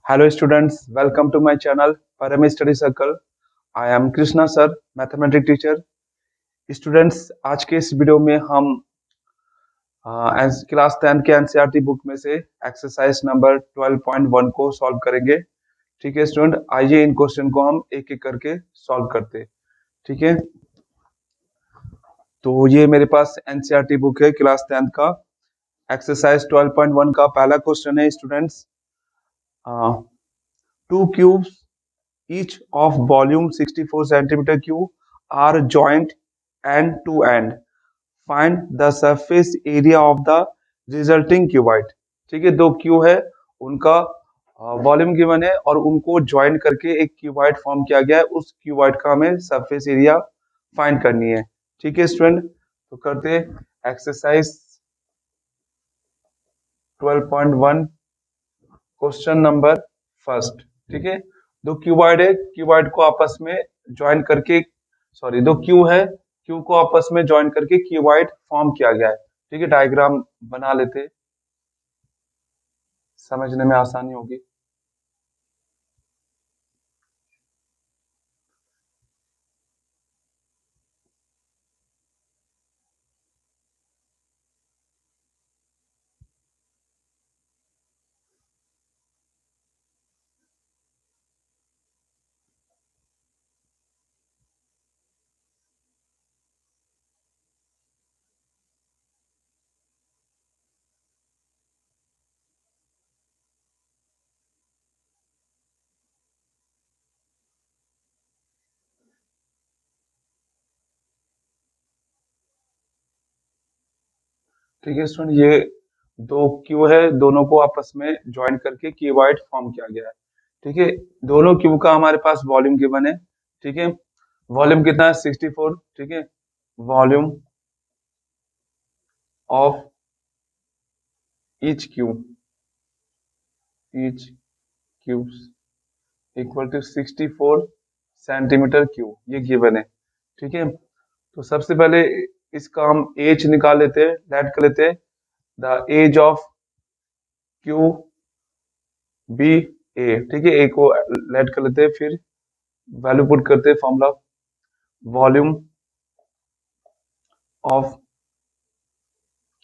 Hello students, welcome to my channel Param Study Circle. I am Krishna sir, mathematics teacher. Students आज के इस video में हम class 10 के एनसीईआरटी बुक में से एक्सरसाइज नंबर 12.1 को सॉल्व करेंगे. ठीक है स्टूडेंट, आइए इन क्वेश्चन को हम एक एक करके सॉल्व करते हैं. ठीक है, तो ये मेरे पास एनसीईआरटी बुक है क्लास 10 का. एक्सरसाइज 12.1 का पहला क्वेश्चन है students. To cubes each of volume 64 centimeter cube are joint end to end. Find the surface area of the resulting cuboid. ठीक है, दो क्यूब है, उनका वॉल्यूम गिवन है और उनको ज्वाइन करके एक क्यूबॉइड फॉर्म किया गया है. उस क्यूबॉइड का हमें सरफेस एरिया फाइंड करनी है. ठीक है स्टूडेंट, तो करते एक्सरसाइज 12.1 क्वेश्चन नंबर फर्स्ट. ठीक है, दो क्यूबॉइड है, क्यूबॉइड को आपस में ज्वाइन करके दो क्यू है, क्यू को आपस में ज्वाइन करके क्यूबॉइड फॉर्म किया गया है. ठीक है, डायग्राम बना लेते, समझने में आसानी होगी. ठीक है स्टूडेंट, ये दो क्यू है, दोनों को आपस में ज्वाइन करके क्यूबॉइड फॉर्म किया गया है. ठीक है, दोनों क्यूब का हमारे पास वॉल्यूम गिवन है. ठीक है, वॉल्यूम कितना है 64. ठीक है, volume of each cube equal to 64 centimetre cube, ये गिवन है. ठीक है, तो सबसे पहले इसका हम एज निकाल लेते हैं, लेट कर लेते हैं. The edge of Q B A. ठीक है, ए को लेट कर लेते हैं, फिर वैल्यू पुट करते हैं. Formula volume of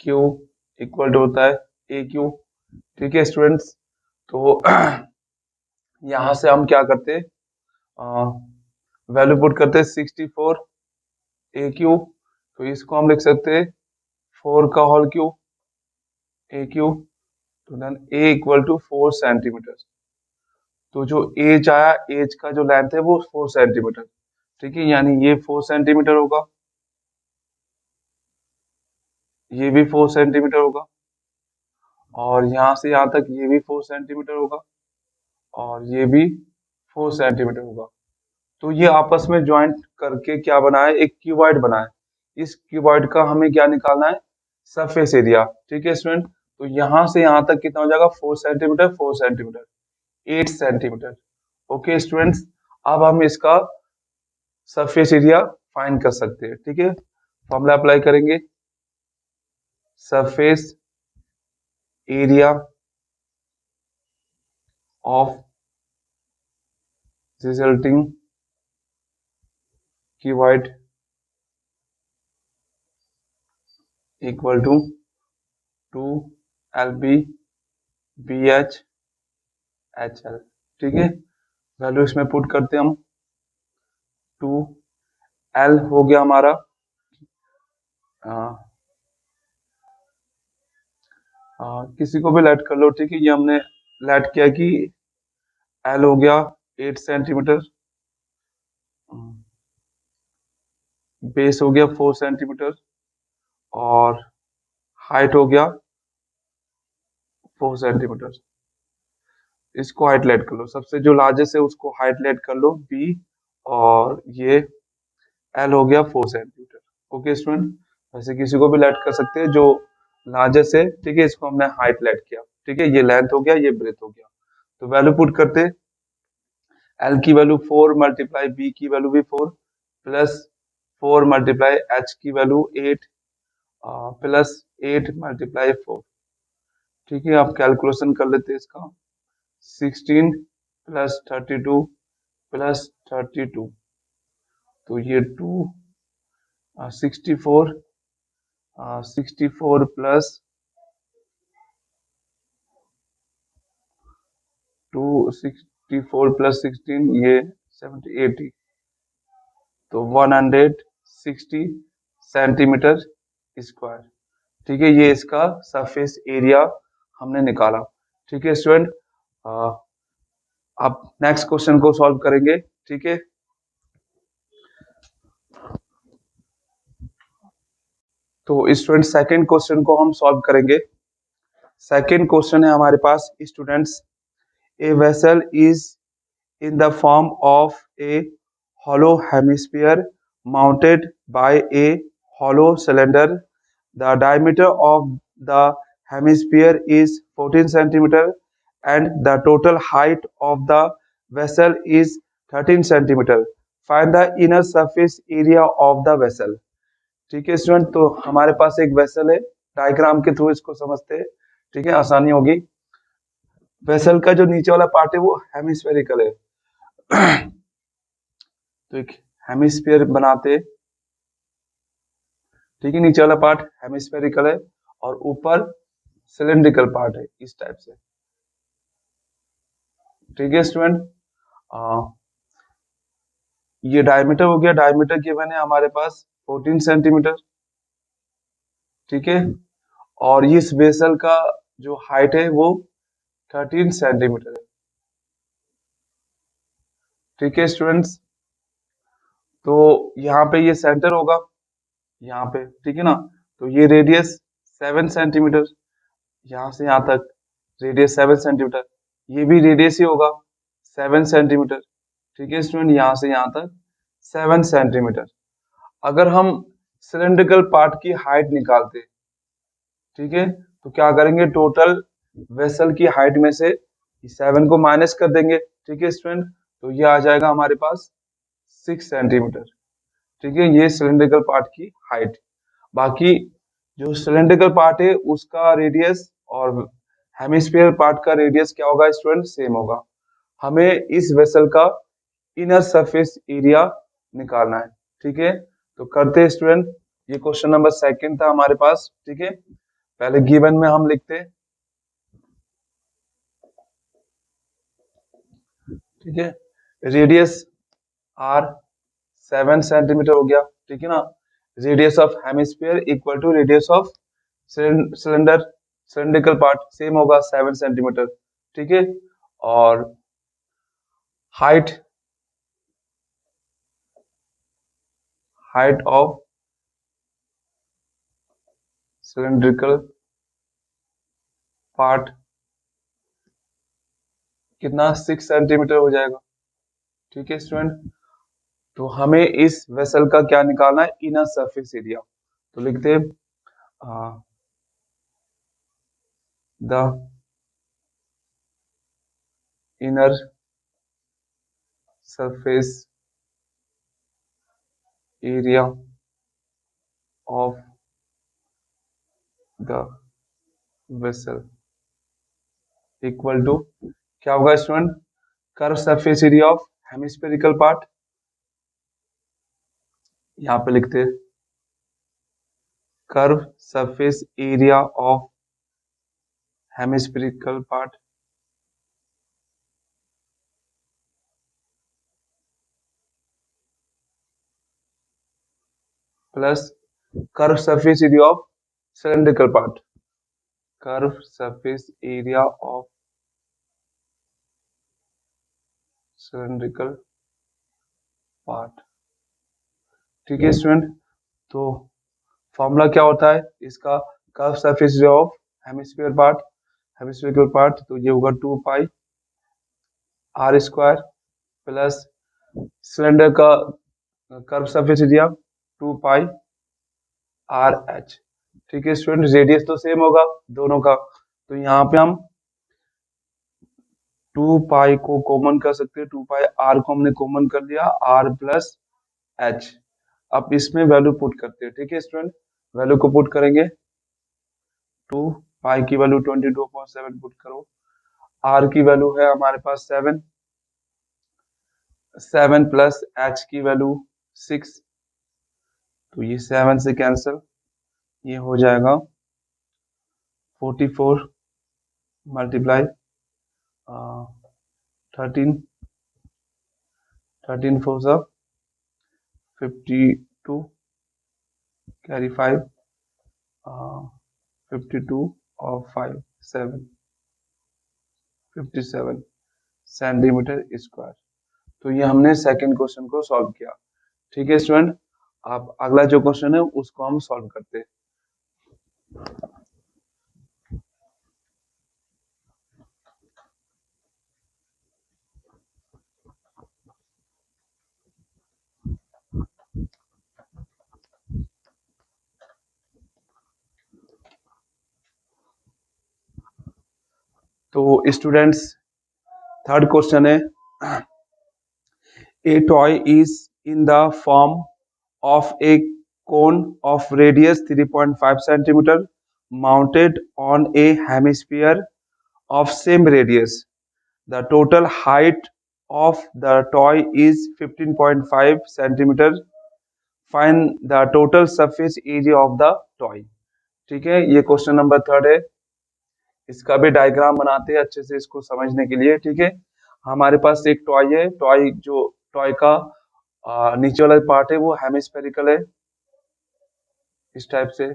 cube equal to होता है ए क्यू. ठीक है स्टूडेंट्स, तो यहां से हम क्या करते हैं, वैल्यू पुट करते हैं 64 ए क्यूब. तो इसको हम लिख सकते हैं 4 का होल क्यूब ए क्यूब. तो then a equal to 4 centimetre. तो जो एज आया, एज का जो लेंथ है वो 4 सेंटीमीटर. ठीक है, यानी ये 4 सेंटीमीटर होगा, ये भी 4 सेंटीमीटर होगा, और यहां से यहां तक ये भी 4 सेंटीमीटर होगा, और ये भी 4 सेंटीमीटर होगा. तो ये आपस में ज्वाइंट करके क्या बना है, एक क्यूबॉइड बना है. इस क्यूबॉइड का हमें क्या निकालना है, सरफेस एरिया. ठीक है स्टूडेंट, तो यहां से यहां तक कितना हो जाएगा, 4 centimetre 4 centimetre 8 centimetre. Okay students, अब हम इसका सरफेस एरिया फाइंड कर सकते हैं. ठीक है, फॉर्मूला अप्लाई करेंगे. Surface area of resulting cuboid equal to 2 LB BH HL. ठीक है, वैल्यू इसमें पुट करते हैं हम. 2L हो गया हमारा, किसी को भी लेट कर लो. ठीक है, ये हमने लेट किया कि L हो गया 8 सेंटीमीटर, बेस हो गया 4 सेंटीमीटर, और हाइट हो गया 4 सेंटीमीटर. इसको हाइट लेट कर लो, सबसे जो लार्जेस्ट है उसको हाइट लेट कर लो B, और ये L हो गया 4 सेंटीमीटर. ओके स्टूडेंट, वैसे किसी को भी लेट कर सकते हैं जो लार्जेस्ट है. ठीक है, इसको हमने हाइट लेट किया. ठीक है, ये लेंथ हो गया, ये ब्रेथ हो गया. तो वैल्यू पुट करते, L की वैल्यू 4 मल्टीप्लाई B की वैल्यू भी 4 प्लस 4 मल्टीप्लाई H की वैल्यू 8 प्लस 8 मल्टीप्लाई 4. ठीक है, आप कैलकुलेशन कर लेते हैं इसका. 16 प्लस 32 प्लस 32, तो ये 64, 64 प्लस 16, ये 70 80, तो 160 सेंटीमीटर स्क्वायर। ठीक है, ये इसका सरफेस एरिया हमने निकाला। ठीक है स्टूडेंट, अब नेक्स्ट क्वेश्चन को सॉल्व करेंगे। ठीक है, तो स्टूडेंट सेकंड क्वेश्चन को हम सॉल्व करेंगे। सेकंड क्वेश्चन है हमारे पास students, a vessel is in the form of a hollow hemisphere mounted by a hollow cylinder. The diameter of the hemisphere is 14 centimeter and the total height of the vessel is 13 centimeter. Find the inner surface area of the vessel. ठीक है student, तो हमारे पास एक vessel है, diagram के through इसको समझते हैं। ठीक है, आसानी होगी। वेसल का जो नीचे वाला पार्ट है वो हेमिस्फेरिकल है। तो एक हेमिस्फीयर बनाते, ठीक है, नीचे वाला पार्ट हेमिस्फेरिकल है और ऊपर सिलेंड्रिकल पार्ट है इस टाइप से। ठीक है स्टूडेंट, ये डायमीटर हो गया, डायमीटर गिवन है हमारे पास 14 सेंटीमीटर। ठीक है, और इस वेसल का जो हाइट है वो 13 सेंटीमीटर है। ठीक है स्टूडेंट्स, तो यहाँ पे ये सेंटर होगा यहाँ पे, ठीक है ना, तो ये रेडियस 7 सेंटीमीटर, यहाँ से यहाँ तक रेडियस 7 सेंटीमीटर, ये भी रेडियस ही होगा 7 सेंटीमीटर। ठीक है स्टूडेंट, यहाँ से यहाँ तक 7 सेंटीमीटर। अगर हम सिलेंड्रिकल पार्ट की हाइट निकालते, ठीक है, तो क्या करेंगे, टोटल वेसल की हाइट में से 7 को माइनस कर देंगे। ठीक है स्टूडेंट, तो ये आ जाएगा हमारे पास 6 सेंटीमीटर। ठीक है, ये सिलेंड्रिकल पार्ट की हाइट। बाकी जो सिलेंड्रिकल पार्ट है उसका रेडियस और हेमिस्फीयर पार्ट का रेडियस क्या होगा स्टूडेंट, सेम होगा। हमें इस वेसल का इनर सरफेस एरिया निकालना है। ठीक है, तो करते हैं स्टूडेंट, ये क्वेश्चन नंबर सेकंड था हमारे पास। ठीक है, पहले गिवन में हम लिखते, ठीक है, रेडियस आर 7 सेंटीमीटर हो गया। ठीक है ना, radius of hemisphere equal to radius of cylinder, cylindrical part same होगा 7 सेंटीमीटर। ठीक है, और height, height of cylindrical part कितना, 6 सेंटीमीटर हो जाएगा। ठीक है स्टूडेंट, तो हमें इस वेसल का क्या निकालना है, इनर सरफेस एरिया। तो लिखते हैं the inner surface area of the vessel equal to क्या होगा student, curve surface area of hemispherical part, यहाँ पे लिखते हैं curve surface area of hemispherical part plus curve surface area of cylindrical part, curve surface area of cylindrical part. ठीक है student, तो formula क्या होता है इसका, curve surface area of hemisphere part, hemispherical part, तो ये होगा 2 pi are square plus cylinder का curve surface area 2 pi R H. ठीक है स्टूडेंट, रेडियस तो सेम होगा दोनों का, तो यहाँ पे हम 2 पाई को कॉमन कर सकते हैं, 2 पाई आर को हमने कॉमन कर लिया, आर प्लस एच। अब इसमें वैल्यू पुट करते हैं। ठीक है स्टूडेंट, वैल्यू को पुट करेंगे, 2 पाई की वैल्यू 22.7 पुट करो, आर की वैल्यू है हमारे पास 7, 7 प्लस एच की वैल्यू 6, तो ये 7 से कैंसिल, ये हो जाएगा 44 मल्टीप्लाई 13, 13 फोर सा 52, कैरी 5, 52 और 5 7, 57 सेंटीमीटर स्क्वायर। तो ये हमने सेकंड क्वेश्चन को सॉल्व किया। ठीक है स्टूडेंट, आप अगला जो क्वेश्चन है उसको हम सॉल्व करते हैं। तो स्टूडेंट्स, थर्ड क्वेश्चन है, a toy is in the form of a cone of radius 3.5 centimeter mounted on a hemisphere of same radius. The total height of the toy is 15.5 centimeter. Find the total surface area of the toy. ठीक है, ये question number third है। इसका भी diagram बनाते हैं अच्छे से इसको समझने के लिए। ठीक है, हमारे पास एक टॉय है, टॉय जो टॉय का नीचे वाला पार्ट है वो हेमिस्फेरिकल है इस टाइप से,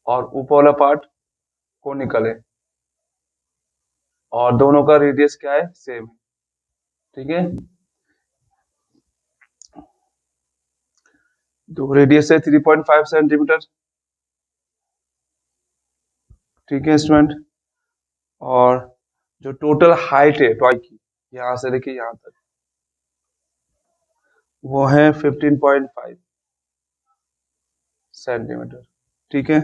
और ऊपर वाला पार्ट कोनिकल है, और दोनों का रेडियस क्या है, सेम। ठीक है, तो रेडियस है 3.5 सेंटीमीटर। ठीक है स्टूडेंट, और जो टोटल हाइट है टॉय की, यहां से देखिए यहां तक, वो है 15.5 सेंटीमीटर। ठीक है,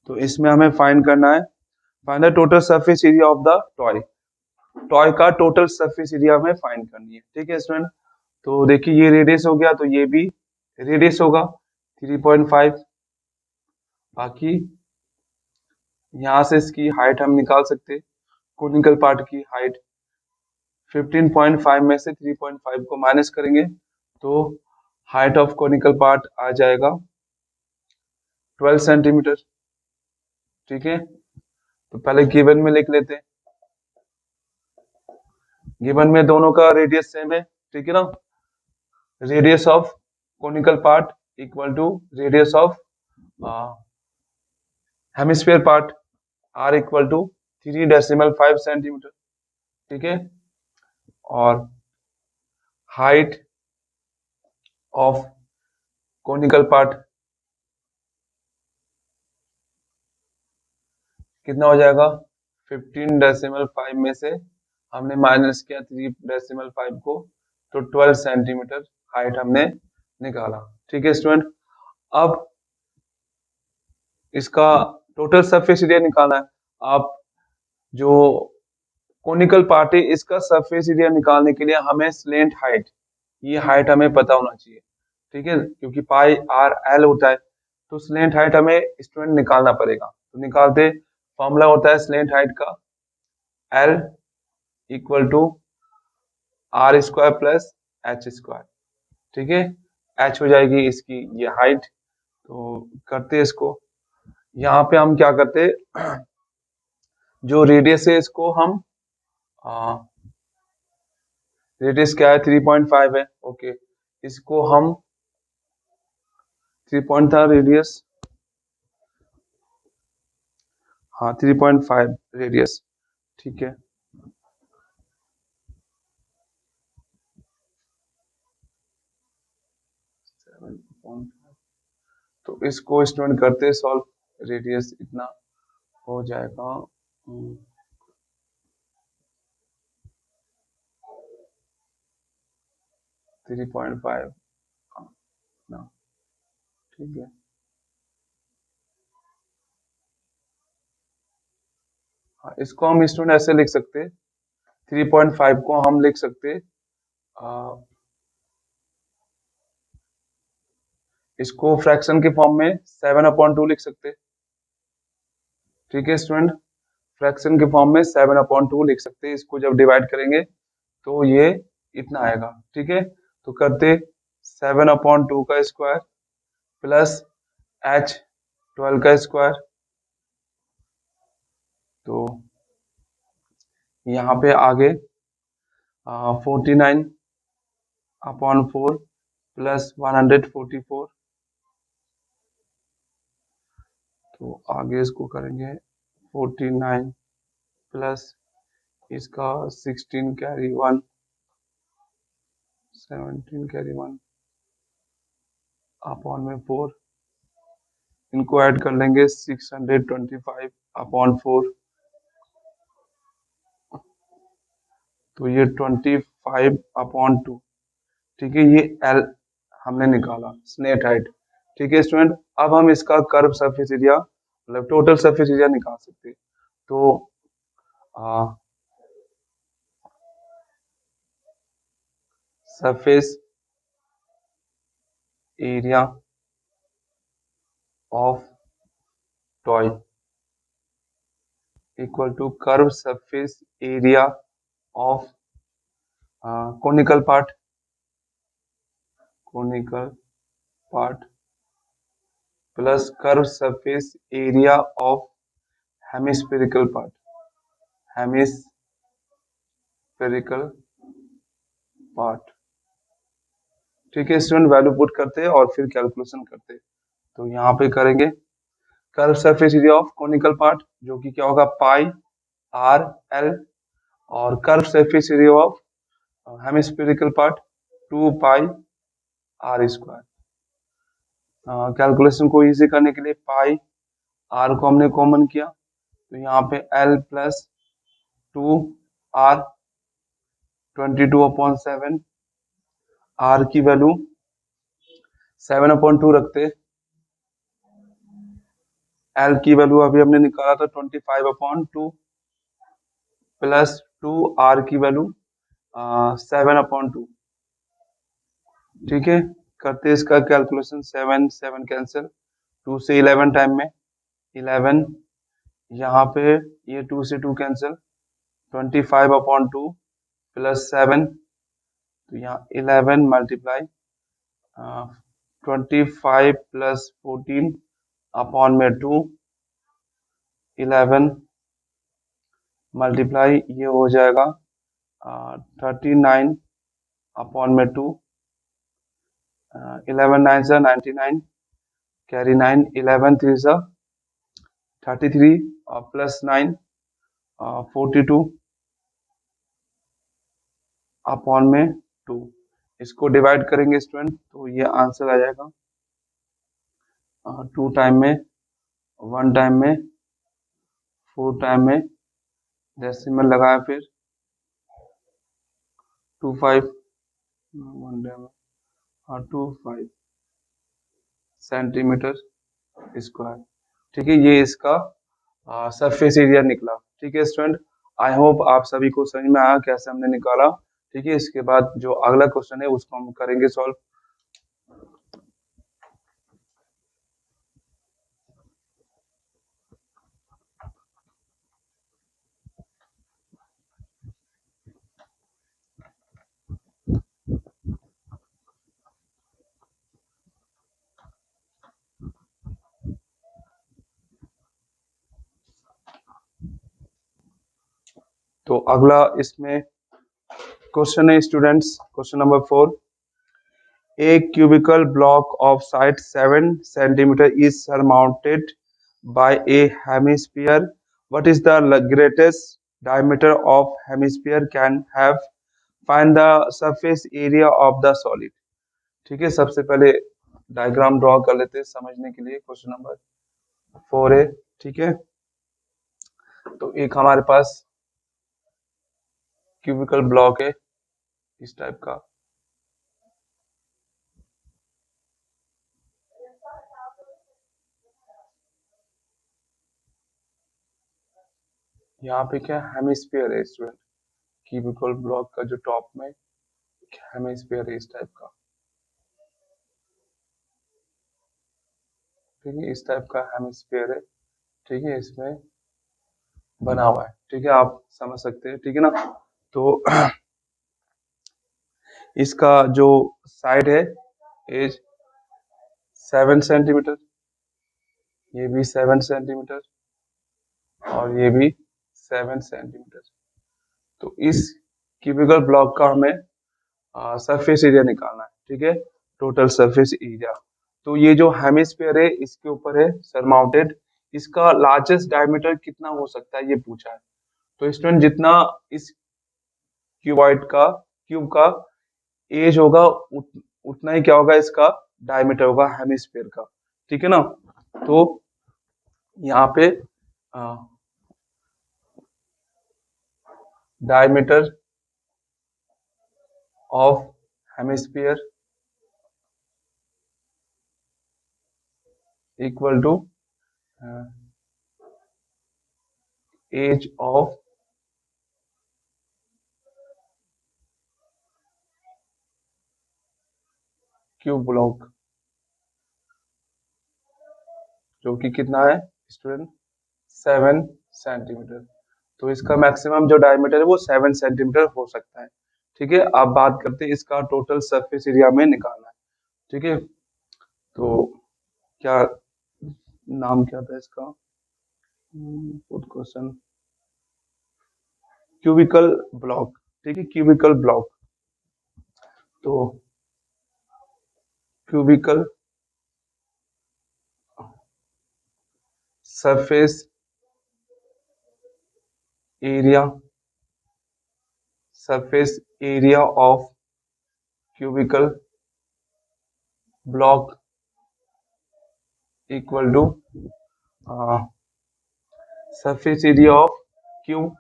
तो इसमें हमें फाइंड करना है, find the total surface area of the toy. Toy का टोटल सरफेस एरिया हमें फाइंड करनी है। ठीक है स्टूडेंट, तो देखिए ये रेडियस हो गया, तो ये भी रेडियस होगा 3.5। बाकी यहाँ से इसकी हाइट हम निकाल सकते, कोनिकल पार्ट की हाइट 15.5 में से 3.5 को माइनस करेंगे तो हाइट ऑफ कोनिकल पार्ट आ जाएगा 12 सेंटीमीटर। ठीक है, तो पहले गिवन में लिख लेते हैं, गिवन में दोनों का रेडियस सेम है। ठीक है ना, radius of conical part equal to radius of hemisphere part, r equal to 3.5 centimetre. ठीक है, और हाइट ऑफ कोनिकल पार्ट कितना हो जाएगा, 15.5 में से हमने माइनस किया 3.5 को, तो 12 सेंटीमीटर हाइट हमने निकाला। ठीक है स्टूडेंट, अब इसका टोटल सरफेस एरिया निकालना है। आप जो कोनिकल पार्ट है इसका सरफेस एरिया निकालने के लिए हमें स्लेंट हाइट, ये हाइट हमें पता होना चाहिए। ठीक है, क्योंकि पाई आर एल होता है, तो स्लेंट हाइट हमें स्टूडेंट निकालना पड़ेगा। तो निकालते, फॉर्मूला होता है स्लेंट हाइट का l equal to r square plus h square. ठीक है, एच हो जाएगी इसकी ये हाइट। तो करते इसको, यहाँ पे हम क्या करते, जो रेडियस है इसको हम, रेडियस क्या है 3.5 है, ओके, इसको हम 3 था रेडियस, हाँ 3.5 रेडियस। ठीक है, तो इसको स्टूडेंट करते सॉल्व, रेडियस इतना हो जाएगा 3.5 ना। ठीक है, हाँ इसको हम स्टूडेंट ऐसे लिख सकते, 3.5 को हम लिख सकते, इसको फ्रैक्शन के फॉर्म में 7/2 लिख सकते। ठीक है स्टूडेंट, फ्रैक्शन के फॉर्म में 7/2 लिख सकते हैं। इसको जब डिवाइड करेंगे तो ये इतना आएगा। ठीक है, तो करते 7/2 का स्क्वायर प्लस h 12 का स्क्वायर। तो यहाँ पे आगे 49/4 प्लस 144। तो आगे इसको करेंगे 49 प्लस इसका 16 कैरी 1 17 कैरी 1 अपॉन में 4। इनको ऐड कर लेंगे 625/4। तो ये 25/2। ठीक है, ये एल हमने निकाला, स्नेट हाइट। ठीक है स्टूडेंट, अब हम इसका कर्व सरफेस एरिया मतलब टोटल सरफेस एरिया निकाल सकते हैं। तो surface area of toy equal to curve surface area of conical part plus curve surface area of hemispherical part. ठीक है स्टूडेंट, वैल्यू पुट करते हैं और फिर कैलकुलेशन करते हैं। तो यहाँ पे करेंगे curve surface area of conical part जो कि क्या होगा पाई आर एल, और curve surface area of hemispherical part 2 pi are square. Calculation को इजी करने के लिए पाई आर को हमने कॉमन किया, तो यहाँ पे एल प्लस 2 आर 22/7। आर की वैल्यू 7/2 रखते। एल की वैल्यू अभी हमने निकाला था 25/2 प्लस 2 आर की वैल्यू 7/2। ठीक है, करते इसका कैलकुलेशन 7 7 कैंसिल, 2 से 11 टाइम में 11। यहाँ पे ये 2 से 2 कैंसिल, 25/2 प्लस 7। तो यहाँ 11 मल्टीप्लाई 25 प्लस 14 अपॉन में 2, 11 मल्टीप्लाई ये हो जाएगा 39 अपॉन में 2, 11 9 से 99 कैरी 9, 11 3 से 33 और प्लस 9 42 अपॉन में 2। इसको डिवाइड करेंगे स्टूडेंट तो ये आंसर आ जाएगा 2 टाइम में 1 टाइम में 4 टाइम में डेसिमल लगाया, फिर 25 1 टाइम में 25 सेंटीमीटर स्क्वायर। ठीक है, ये इसका सरफेस एरिया निकला। ठीक है स्टूडेंट, आई होप आप सभी को समझ में आया कैसे हमने निकाला। ठीक है, इसके बाद जो अगला क्वेश्चन है उसको हम करेंगे सॉल्व। तो अगला इसमें क्वेश्चन है students, question number 4। A cubical block of side 7 centimeter is surmounted by a hemisphere. What is the greatest diameter of hemisphere can have? Find the surface area of the solid. ठीक है, सबसे पहले diagram draw कर लेते हैं समझने के लिए। क्वेश्चन नंबर 4 है। ठीक है, तो एक हमारे पास क्यूबिकल ब्लॉक है इस टाइप का। यहाँ पे क्या हेमिस्फीयर है स्टूडेंट, क्यूबिकल ब्लॉक का जो टॉप में हेमिस्फीयर है इस टाइप का। ठीक है, इस टाइप का हेमिस्फीयर है। ठीक है, इसमें बना हुआ है, ठीक है, आप समझ सकते हैं, ठीक है ना। तो इसका जो साइड है एज 7 सेंटीमीटर, ये भी 7 सेंटीमीटर, और ये भी 7 सेंटीमीटर। तो इस क्यूबिकल ब्लॉक का हमें सरफेस एरिया निकालना है, ठीक है, टोटल सरफेस एरिया। तो ये जो हेमिस्फीयर है इसके ऊपर है सरमाउंटेड, इसका लार्जेस्ट डायमीटर कितना हो सकता है ये पूछा है। तो स्टूडेंट जितना इस क्यूबॉइड का क्यूब का एज होगा उतना ही क्या होगा, इसका डायमीटर होगा हेमिस्फीयर का, ठीक है ना। तो यहाँ पे diameter of hemisphere equal to edge of cube block, जो कि कितना है स्टूडेंट, 7 सेंटीमीटर। तो इसका मैक्सिमम जो डायमीटर है वो 7 सेंटीमीटर हो सकता है, ठीक है। अब बात करते हैं इसका टोटल सरफेस एरिया में निकालना है, ठीक है। तो क्या नाम क्या था इसका, क्वेश्चन, क्यूबिकल ब्लॉक, ठीक है, क्यूबिकल ब्लॉक। तो cubical surface area, surface area of cubical block equal to surface area of cube,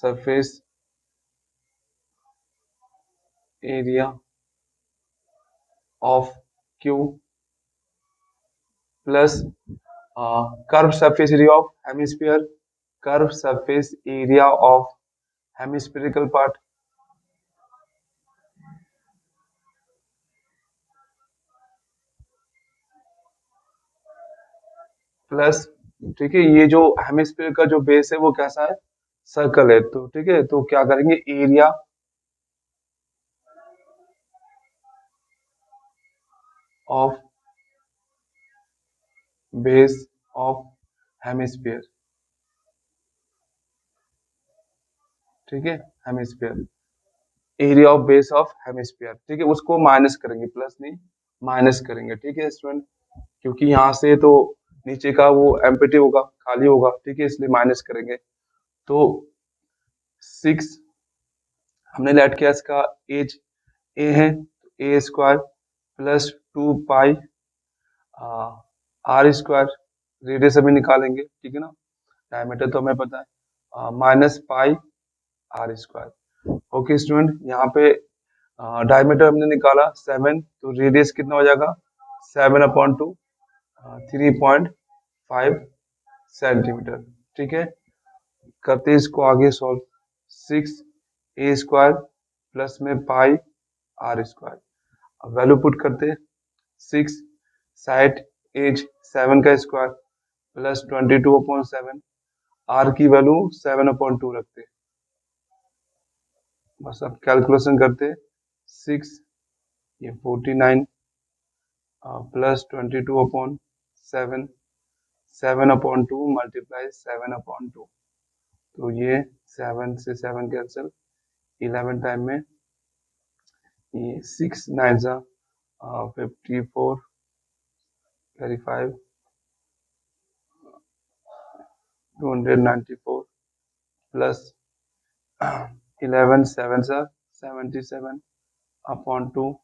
surface area of cube plus curve surface area of hemisphere, curve surface area of hemispherical part plus, ठीक है, ये जो hemisphere का जो base है वो कैसा है, सर्कल है, तो ठीक है, तो क्या करेंगे, area of base of hemisphere, ठीक है, hemisphere, area of base of hemisphere, ठीक है, उसको माइनस करेंगे, प्लस नहीं माइनस करेंगे, ठीक है स्टूडेंट, क्योंकि यहाँ से तो नीचे का वो एम्प्टी होगा, खाली होगा, ठीक है, इसलिए माइनस करेंगे। तो 6 हमने लेट किया, इसका एज ए है, A square plus 2 pi are square, radius अभी निकालेंगे, ठीक है ना, डायमीटर तो हमें पता है, minus pi are square. Okay student, यहाँ पे डायमीटर हमने निकाला 7, तो रेडियस कितना हो जाएगा, 7/2, 3.5 सेंटीमीटर, ठीक है। करते हैं इसको आगे सॉल्व, 6 ए स्क्वायर प्लस में पाई आर स्क्वायर, अब वैल्यू पुट करते हैं, 6 साइड एज 7 का स्क्वायर प्लस 22/7, आर की वैल्यू 7/2 रखते हैं, बस अब कैलकुलेशन करते हैं, 6 ये 49 प्लस 22/7, 7/2 मल्टीप्लाई 7/2, तो ये 7 से 7 कैंसिल, 11 टाइम में ये 6 9 सा 54 कैरी 5 294 प्लस 11 7 सा 77/2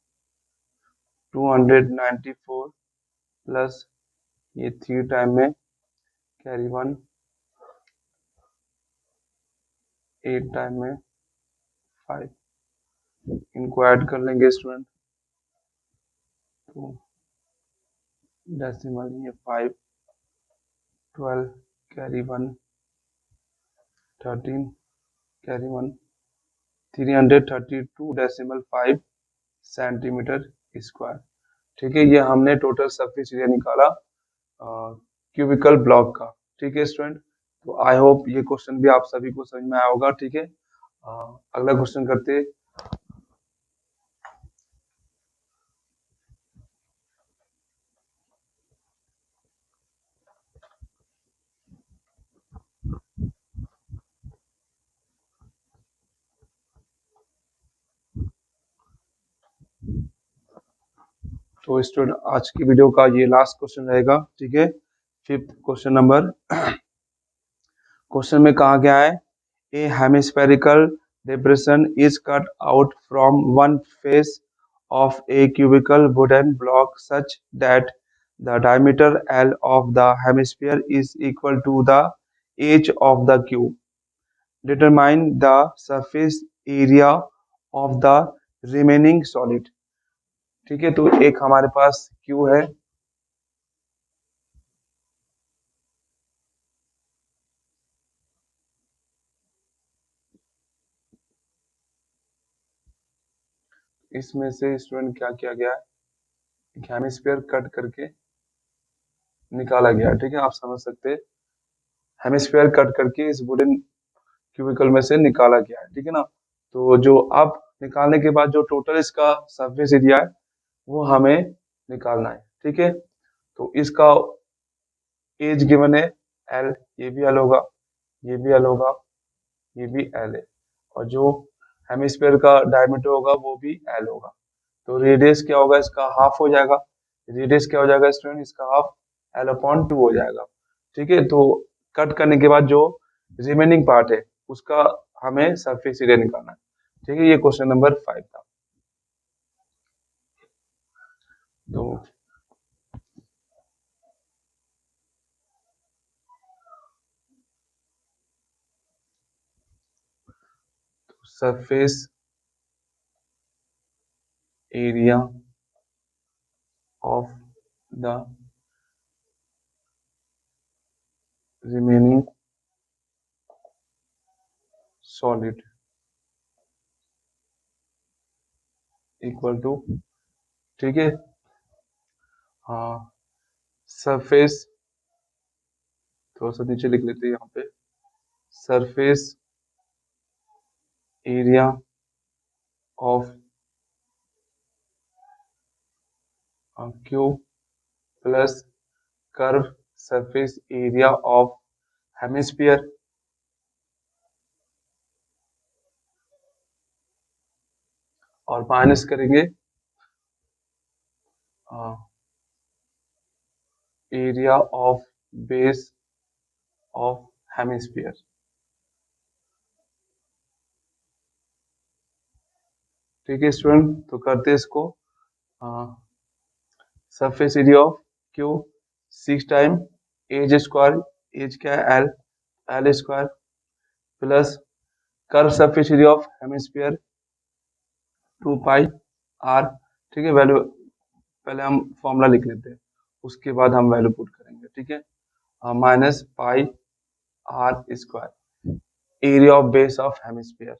294 प्लस ये 3 टाइम में कैरी 1 8 टाइम में 5, इनको ऐड कर लेंगे स्टूडेंट, तो डेसिमल ये 5 12 कैरी 1 13 कैरी 1 332.5 सेंटीमीटर स्क्वायर, ठीक है, ये हमने टोटल सरफेस एरिया निकाला क्यूबिकल ब्लॉक का, ठीक है स्टूडेंट, तो आई होप ये क्वेश्चन भी आप सभी को समझ में आया होगा। ठीक है, अगला क्वेश्चन करते हैं। तो स्टूडेंट आज की वीडियो का ये लास्ट क्वेश्चन रहेगा। ठीक है, फिफ्थ क्वेश्चन नंबर। क्वेश्चन में कहा गया है, ए hemispherical depression is cut out from one face of a cubical wooden block such that the diameter L of the hemisphere is equal to the edge of the cube. Determine the surface area of the remaining solid. ठीक है, तो एक हमारे पास Q है, इसमें से student क्या किया गया है, हेमिस्फीयर कट करके निकाला गया। ठीक है, आप समझ सकते हैं, हेमिस्फीयर कट करके इस वुडन क्यूबिकल में से निकाला गया है। ठीक है ना, तो जो अब निकालने के बाद जो टोटल इसका सरफेस एरिया है वो हमें निकालना है। ठीक है, तो इसका एज गिवन है एल, ये भी एल होगा, ये भी एल होगा, ये भी एल है, और जो हेमिस्फीयर का डायमीटर होगा वो भी एल होगा। तो रेडियस क्या होगा, इसका हाफ हो जाएगा। रेडियस क्या हो जाएगा स्टूडेंट, इसका हाफ एल अपॉन टू हो जाएगा। ठीक है, तो कट करने के बाद जो रिमेनिंग पार्ट है उसका हमें सरफेस एरिया निकालना है। ठीक है, ये क्वेश्चन नंबर 5 था। तो surface area of the remaining solid equal to, ठीक है, हाँ, सरफेस, थोड़ा सा नीचे लिख लेते हैं यहाँ पे, surface area of cube plus curve surface area of hemisphere और माइनस करेंगे area of base of hemisphere. ठीक है स्टूडेंट, तो करते हैं इसको, surface area of cube 6 time edge square, edge क्या है l, l square plus curve surface area of hemisphere 2 pi r. ठीक है, वैल्यू पहले हम फॉर्मूला लिख लेते हैं, उसके बाद हम वैल्यू पुट करेंगे। ठीक है, minus pi are square area of base of hemisphere,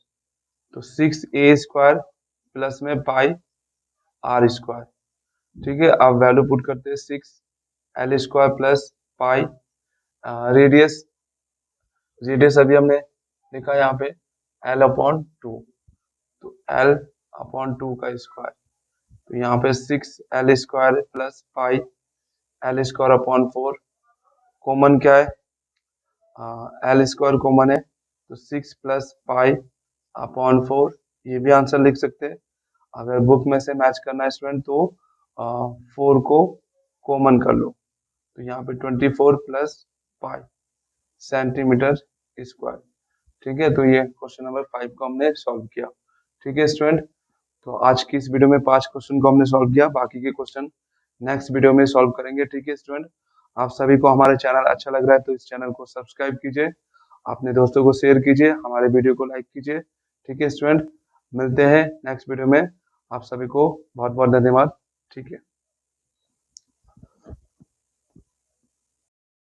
तो 6a² प्लस में पाई आर स्क्वायर। ठीक है, अब वैल्यू पुट करते हैं, 6l² plus pi, radius, radius अभी हमने लिखा यहाँ पे l अपॉन टू, तो l अपॉन टू का स्क्वायर, तो यहाँ पे 6l² plus pi l² upon 4, common क्या है, l² कॉमन है, तो 6 प्लस पाई अपॉन 4, ये भी आंसर लिख सकते हैं। अगर बुक में से मैच करना है स्टूडेंट तो 4 को कॉमन कर लो, तो यहाँ पे 24 प्लस पाई सेंटीमीटर स्क्वायर। ठीक है, तो ये क्वेश्चन नंबर 5 को हमने सॉल्व किया। ठीक है स्टूडेंट, तो आज की इस वीडियो में 5 क्वेश्चन को हमने सॉल्व किया, बाकी के क्वेश्चन नेक्स्ट वीडियो में सॉल्व करेंगे। ठीक है स्टूडेंट, आप सभी को हमारे चैनल अच्छा लग रहा है तो इस चैनल को सब्सक्राइब कीजिए, अपने दोस्तों को शेयर कीजिए, हमारे वीडियो को लाइक कीजिए। ठीक है स्टूडेंट, मिलते हैं नेक्स्ट वीडियो में, आप सभी को बहुत बहुत धन्यवाद। ठीक है।